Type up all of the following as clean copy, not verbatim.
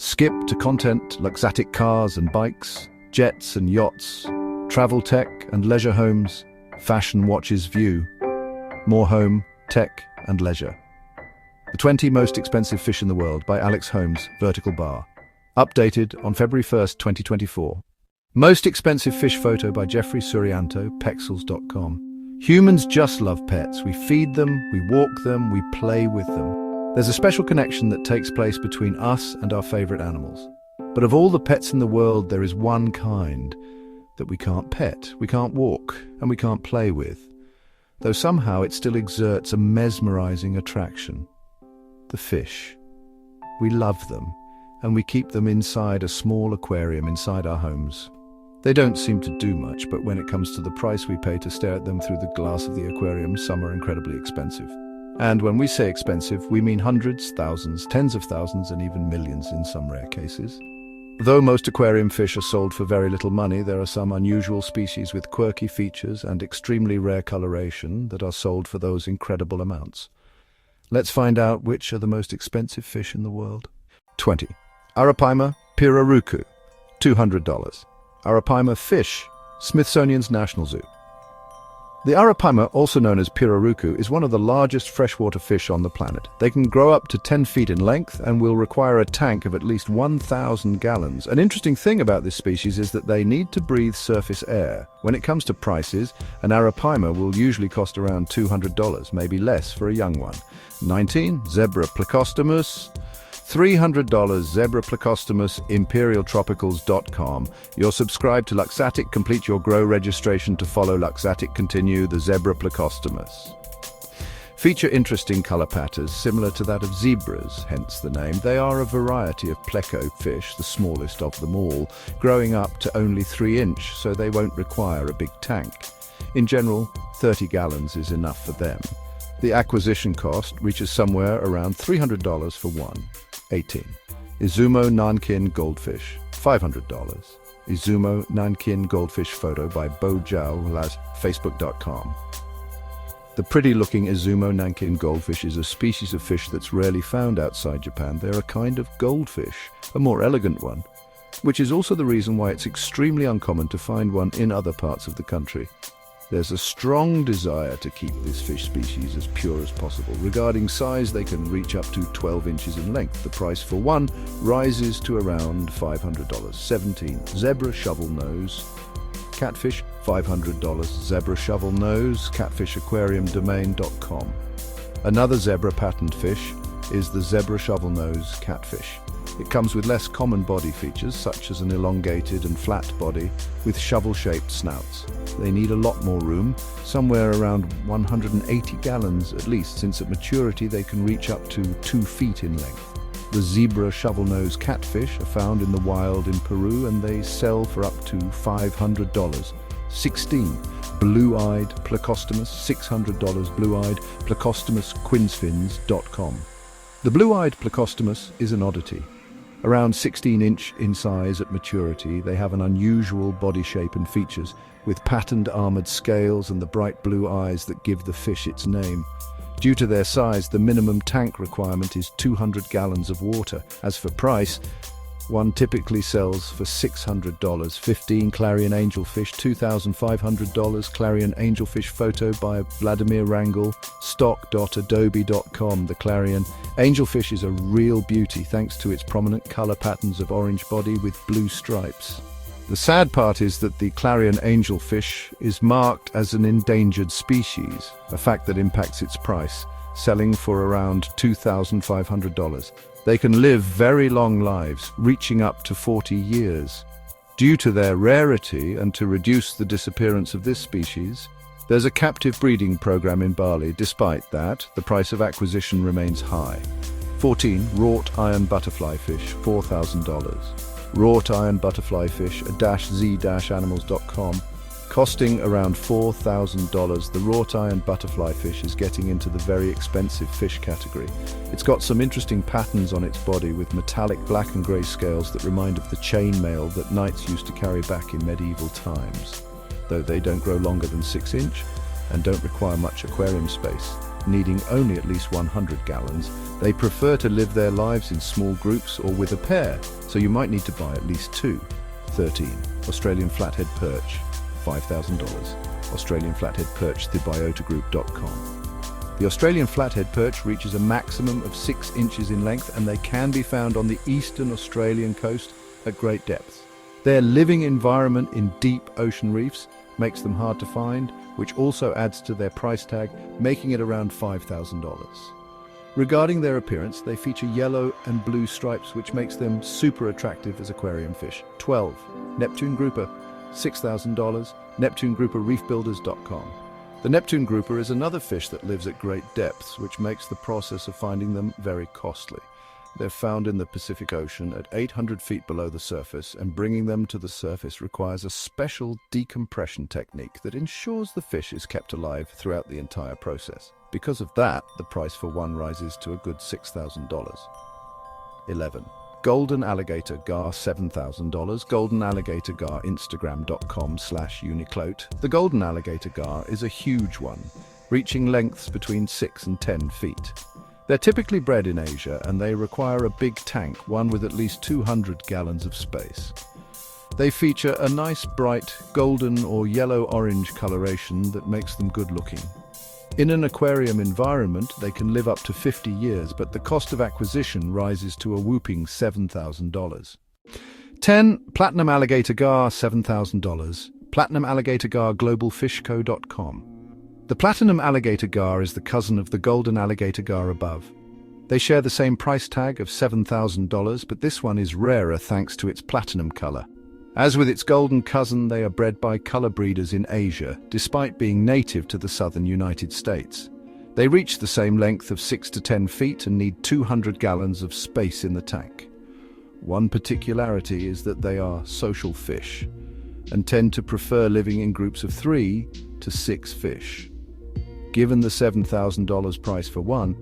Skip to content, luxatic cars and bikes, jets and yachts, travel tech and leisure homes, fashion watches view, more home, tech and leisure. The 20 Most Expensive Fish in the World by Alex Holmes, vertical bar. Updated on February 1st, 2024. Most Expensive Fish photo by Jeffrey Surianto, pexels.com. Humans just love pets. We feed them, we walk them, we play with them. There's a special connection that takes place between us and our favorite animals. But of all the pets in the world, there is one kind that we can't pet, we can't walk, and we can't play with. Though somehow it still exerts a mesmerizing attraction. The fish. We love them, and we keep them inside a small aquarium inside our homes. They don't seem to do much, but when it comes to the price we pay to stare at them through the glass of the aquarium, some are incredibly expensive. And when we say expensive, we mean hundreds, thousands, tens of thousands, and even millions in some rare cases. Though most aquarium fish are sold for very little money, there are some unusual species with quirky features and extremely rare coloration that are sold for those incredible amounts. Let's find out which are the most expensive fish in the world. 20. Arapaima pirarucu, $200. Arapaima fish, Smithsonian's National Zoo. The arapaima, also known as pirarucu, is one of the largest freshwater fish on the planet. They can grow up to 10 feet in length and will require a tank of at least 1,000 gallons. An interesting thing about this species is that they need to breathe surface air. When it comes to prices, an arapaima will usually cost around $200, maybe less for a young one. 19. Zebra plecostomus, $300. Zebra plecostomus, imperialtropicals.com. You're subscribed to Luxatic. Complete your grow registration to follow Luxatic continue the Zebra plecostomus. Feature interesting color patterns similar to that of zebras, hence the name. They are a variety of pleco fish, the smallest of them all, growing up to only 3 inch, so they won't require a big tank. In general, 30 gallons is enough for them. The acquisition cost reaches somewhere around $300 for one. 18. Izumo Nankin Goldfish, $500. Izumo Nankin Goldfish photo by Bo Zhao at facebook.com. The pretty-looking Izumo Nankin goldfish is a species of fish that's rarely found outside Japan. They're a kind of goldfish, a more elegant one, which is also the reason why it's extremely uncommon to find one in other parts of the country. There's a strong desire to keep this fish species as pure as possible. Regarding size, they can reach up to 12 inches in length. The price for one rises to around $500. 17. Zebra shovel nose catfish, $500. Zebra shovel nose catfishaquariumdomain.com. Another zebra patterned fish is the zebra shovel nose catfish. It comes with less common body features, such as an elongated and flat body with shovel-shaped snouts. They need a lot more room, somewhere around 180 gallons at least, since at maturity they can reach up to 2 feet in length. The zebra shovel-nose catfish are found in the wild in Peru, and they sell for up to $500. 16. Blue-eyed plecostomus, $600. Blue-eyed plecostomus quinsfins.com. The blue-eyed plecostomus is an oddity. Around 16-inch in size at maturity, they have an unusual body shape and features, with patterned armored scales and the bright blue eyes that give the fish its name. Due to their size, the minimum tank requirement is 200 gallons of water. As for price, one typically sells for $600. 15. Clarion angelfish, $2,500. Clarion angelfish photo by Vladimir Rangel, stock.adobe.com. The clarion angelfish is a real beauty thanks to its prominent color patterns of orange body with blue stripes. The sad part is that the clarion angelfish is marked as an endangered species, a fact that impacts its price, selling for around $2,500. They can live very long lives, reaching up to 40 years. Due to their rarity and to reduce the disappearance of this species, there's a captive breeding program in Bali. Despite that, the price of acquisition remains high. 14. Wrought iron butterfly fish, $4,000. Wrought iron butterfly fish, -z-animals.com. Costing around $4,000, the wrought iron butterfly fish is getting into the very expensive fish category. It's got some interesting patterns on its body with metallic black and grey scales that remind of the chainmail that knights used to carry back in medieval times, though they don't grow longer than 6 inch and don't require much aquarium space. needing only at least 100 gallons. They prefer to live their lives in small groups or with a pair, so you might need to buy at least two. 13. Australian flathead perch, $5,000. Australian flathead perch, thebiontagroup.com. The Australian flathead perch reaches a maximum of 6 inches in length, and they can be found on the eastern Australian coast at great depths. Their living environment in deep ocean reefs makes them hard to find, which also adds to their price tag, making it around $5,000. Regarding their appearance, they feature yellow and blue stripes, which makes them super attractive as aquarium fish. 12. Neptune grouper, $6,000. NeptuneGrouperReefBuilders.com. The Neptune grouper is another fish that lives at great depths, which makes the process of finding them very costly. They're found in the Pacific Ocean at 800 feet below the surface, and bringing them to the surface requires a special decompression technique that ensures the fish is kept alive throughout the entire process. Because of that, the price for one rises to a good $6,000. 11. Golden alligator gar, $7,000. Golden alligator gar, Instagram.com/Uniclote. The golden alligator gar is a huge one, reaching lengths between 6 and 10 feet. They're typically bred in Asia, and they require a big tank, one with at least 200 gallons of space. They feature a nice bright golden or yellow-orange coloration that makes them good-looking. In an aquarium environment, they can live up to 50 years, but the cost of acquisition rises to a whopping $7,000. 10. Platinum alligator gar, $7,000. Platinum alligator gar, globalfishco.com. The platinum alligator gar is the cousin of the golden alligator gar above. They share the same price tag of $7,000, but this one is rarer thanks to its platinum color. As with its golden cousin, they are bred by color breeders in Asia, despite being native to the southern United States. They reach the same length of 6 to 10 feet and need 200 gallons of space in the tank. One particularity is that they are social fish and tend to prefer living in groups of 3 to 6 fish. Given the $7,000 price for one,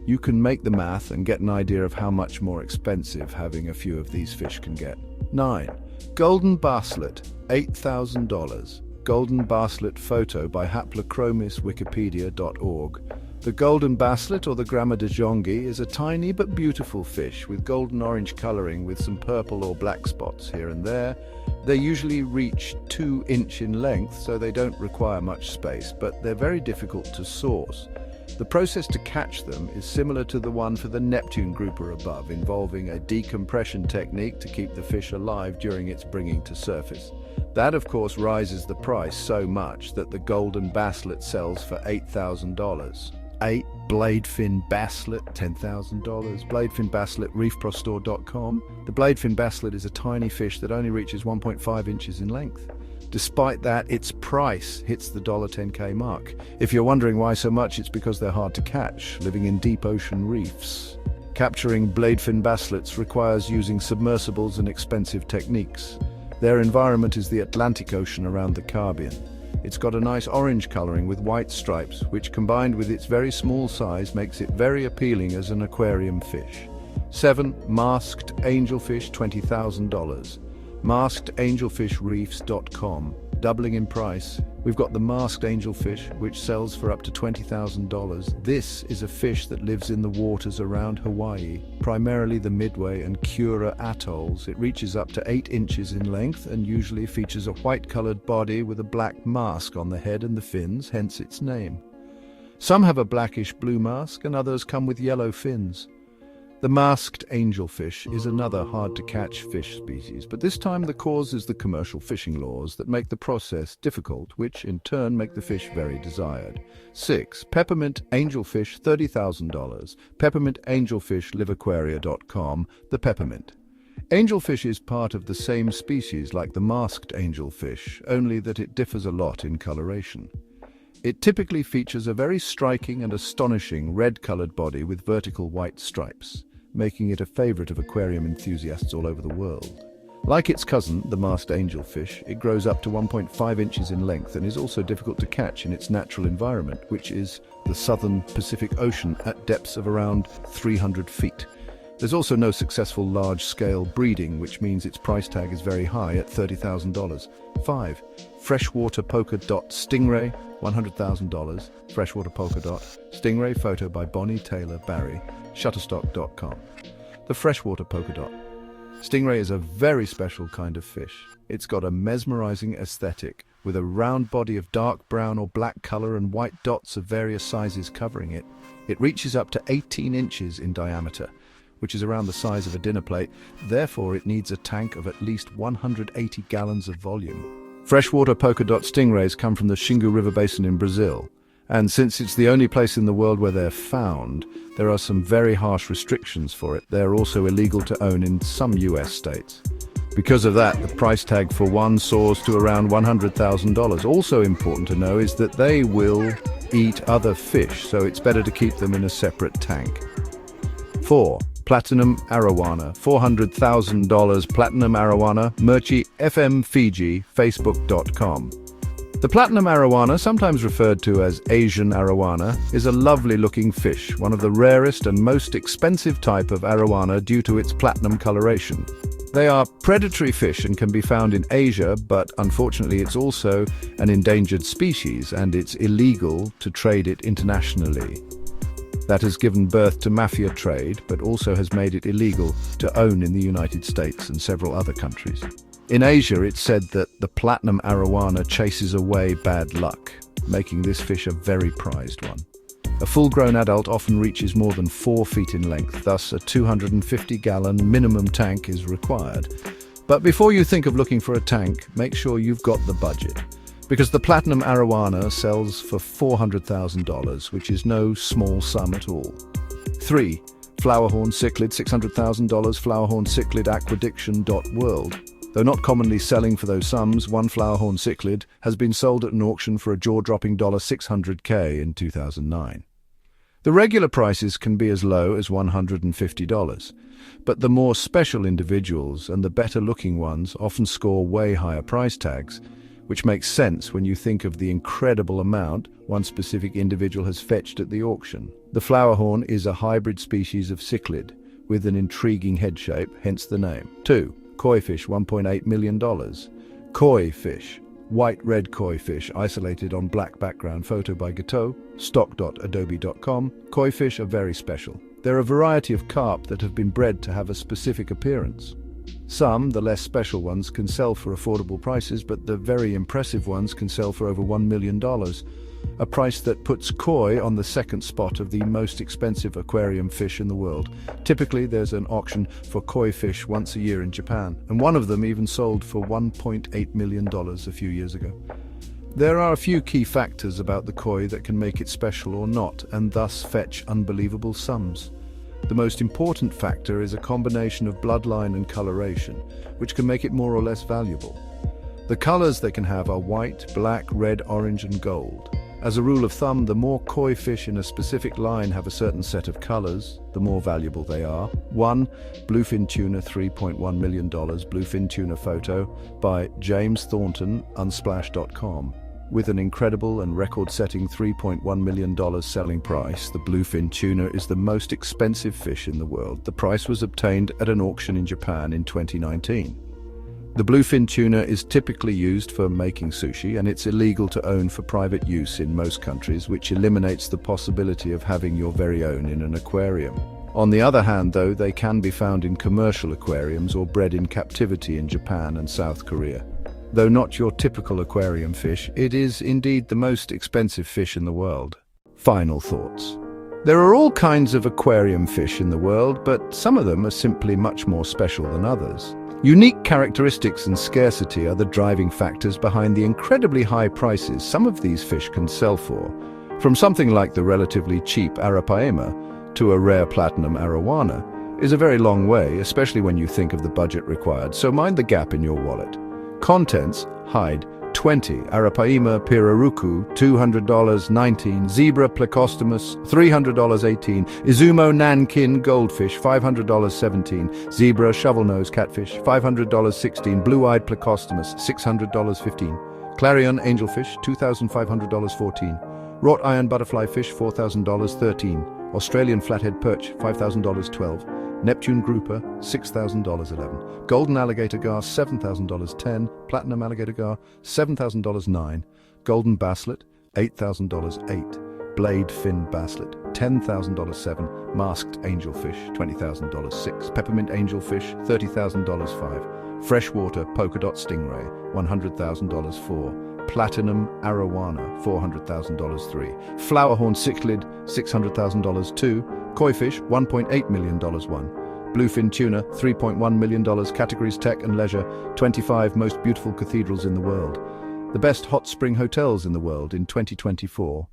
you can make the math and get an idea of how much more expensive having a few of these fish can get. 9. Golden basslet, $8,000. Golden basslet photo by haplochromiswikipedia.org. The golden basslet, or the Gramma de Jongi, is a tiny but beautiful fish with golden-orange coloring with some purple or black spots here and there. They usually reach 2 inches in length, so they don't require much space, but they're very difficult to source. The process to catch them is similar to the one for the Neptune grouper above, involving a decompression technique to keep the fish alive during its bringing to surface. That, of course, rises the price so much that the golden basslet sells for $8,000. 8. Bladefin basslet, $10,000. Bladefin basslet, reefprostore.com. The bladefin basslet is a tiny fish that only reaches 1.5 inches in length. Despite that, its price hits the $10K mark. If you're wondering why so much, it's because they're hard to catch, living in deep ocean reefs. Capturing bladefin basslets requires using submersibles and expensive techniques. Their environment is the Atlantic Ocean around the Caribbean. It's got a nice orange coloring with white stripes, which combined with its very small size makes it very appealing as an aquarium fish. 7. Masked angelfish, $20,000. MaskedAngelfishReefs.com. Doubling in price. We've got the masked angelfish, which sells for up to $20,000. This is a fish that lives in the waters around Hawaii, primarily the Midway and Cura atolls. It reaches up to 8 inches in length and usually features a white-colored body with a black mask on the head and the fins, hence its name. Some have a blackish-blue mask and others come with yellow fins. The masked angelfish is another hard-to-catch fish species, but this time the cause is the commercial fishing laws that make the process difficult, which in turn make the fish very desired. 6. Peppermint angelfish, $30,000. PeppermintAngelfishLiveAquaria.com. The peppermint angelfish is part of the same species like the masked angelfish, only that it differs a lot in coloration. It typically features a very striking and astonishing red-colored body with vertical white stripes, making it a favorite of aquarium enthusiasts all over the world. Like its cousin, the masked angelfish, it grows up to 1.5 inches in length and is also difficult to catch in its natural environment, which is the southern Pacific Ocean at depths of around 300 feet. There's also no successful large-scale breeding, which means its price tag is very high at $30,000. 5. Freshwater polka dot stingray, $100,000. Freshwater polka dot stingray photo by Bonnie Taylor Barry, Shutterstock.com. The freshwater polka dot stingray is a very special kind of fish. It's got a mesmerizing aesthetic, with a round body of dark brown or black color and white dots of various sizes covering it. It reaches up to 18 inches in diameter, which is around the size of a dinner plate. Therefore, it needs a tank of at least 180 gallons of volume. Freshwater polka dot stingrays come from the Xingu River Basin in Brazil, and since it's the only place in the world where they're found, there are some very harsh restrictions for it. They're also illegal to own in some US states. Because of that, the price tag for one soars to around $100,000. Also important to know is that they will eat other fish, so it's better to keep them in a separate tank. 4. Platinum arowana, $400,000. Platinum arowana, Murchi FM Fiji, Facebook.com. The platinum arowana, sometimes referred to as Asian arowana, is a lovely-looking fish, one of the rarest and most expensive type of arowana due to its platinum coloration. They are predatory fish and can be found in Asia, but unfortunately it's also an endangered species and it's illegal to trade it internationally. That has given birth to mafia trade, but also has made it illegal to own in the United States and several other countries. In Asia, it's said that the platinum arowana chases away bad luck, making this fish a very prized one. A full-grown adult often reaches more than 4 feet in length, thus a 250-gallon minimum tank is required. But before you think of looking for a tank, make sure you've got the budget, because the platinum arowana sells for $400,000, which is no small sum at all. 3. Flowerhorn cichlid, $600,000. Flowerhorn cichlid aquadiction.world. Though not commonly selling for those sums, one flowerhorn cichlid has been sold at an auction for a jaw-dropping $600K in 2009. The regular prices can be as low as $150, but the more special individuals and the better-looking ones often score way higher price tags, which makes sense when you think of the incredible amount one specific individual has fetched at the auction. The flowerhorn is a hybrid species of cichlid with an intriguing head shape, hence the name. 2. Koi fish, $1.8 million. Koi fish, white-red koi fish, isolated on black background, photo by Gateau, stock.adobe.com. Koi fish are very special. They're a variety of carp that have been bred to have a specific appearance. Some, the less special ones, can sell for affordable prices, but the very impressive ones can sell for over $1 million, a price that puts koi on the second spot of the most expensive aquarium fish in the world. Typically, there's an auction for koi fish once a year in Japan, and one of them even sold for $1.8 million a few years ago. There are a few key factors about the koi that can make it special or not, and thus fetch unbelievable sums. The most important factor is a combination of bloodline and coloration, which can make it more or less valuable. The colors they can have are white, black, red, orange, and gold. As a rule of thumb, the more koi fish in a specific line have a certain set of colors, the more valuable they are. 1. Bluefin tuna, $3.1 million. Bluefin tuna photo by James Thornton, unsplash.com. With an incredible and record-setting $3.1 million selling price, the bluefin tuna is the most expensive fish in the world. The price was obtained at an auction in Japan in 2019. The bluefin tuna is typically used for making sushi, and it's illegal to own for private use in most countries, which eliminates the possibility of having your very own in an aquarium. On the other hand, though, they can be found in commercial aquariums or bred in captivity in Japan and South Korea. Though not your typical aquarium fish, it is indeed the most expensive fish in the world. Final thoughts. There are all kinds of aquarium fish in the world, but some of them are simply much more special than others. Unique characteristics and scarcity are the driving factors behind the incredibly high prices some of these fish can sell for. From something like the relatively cheap arapaima to a rare platinum arowana is a very long way, especially when you think of the budget required, so mind the gap in your wallet. Contents: hide, 20, arapaima pirarucu, $200, 19, zebra plecostomus, $300, 18, izumo nankin goldfish, $500, 17, zebra shovelnose catfish, $500, 16, blue-eyed plecostomus, $600, 15, clarion angelfish, $2,500, 14, wrought iron butterfly fish, $4,000, 13, Australian flathead perch, $5,000, 12, Neptune grouper, $6,000 11. Golden alligator gar, $7,000 10. Platinum alligator gar, $7,000 9. Golden basslet, $8,000 8. Blade fin basslet, $10,000 7. Masked angelfish, $20,000 6. Peppermint angelfish, $30,000 5. Freshwater polka dot stingray, $100,000 4. Platinum arowana, $400,000 3. Flowerhorn cichlid, $600,000 2. Koi fish, $1.8 million 1. Bluefin tuna, $3.1 million. Categories tech and leisure, 25 most beautiful cathedrals in the world. The best hot spring hotels in the world in 2024.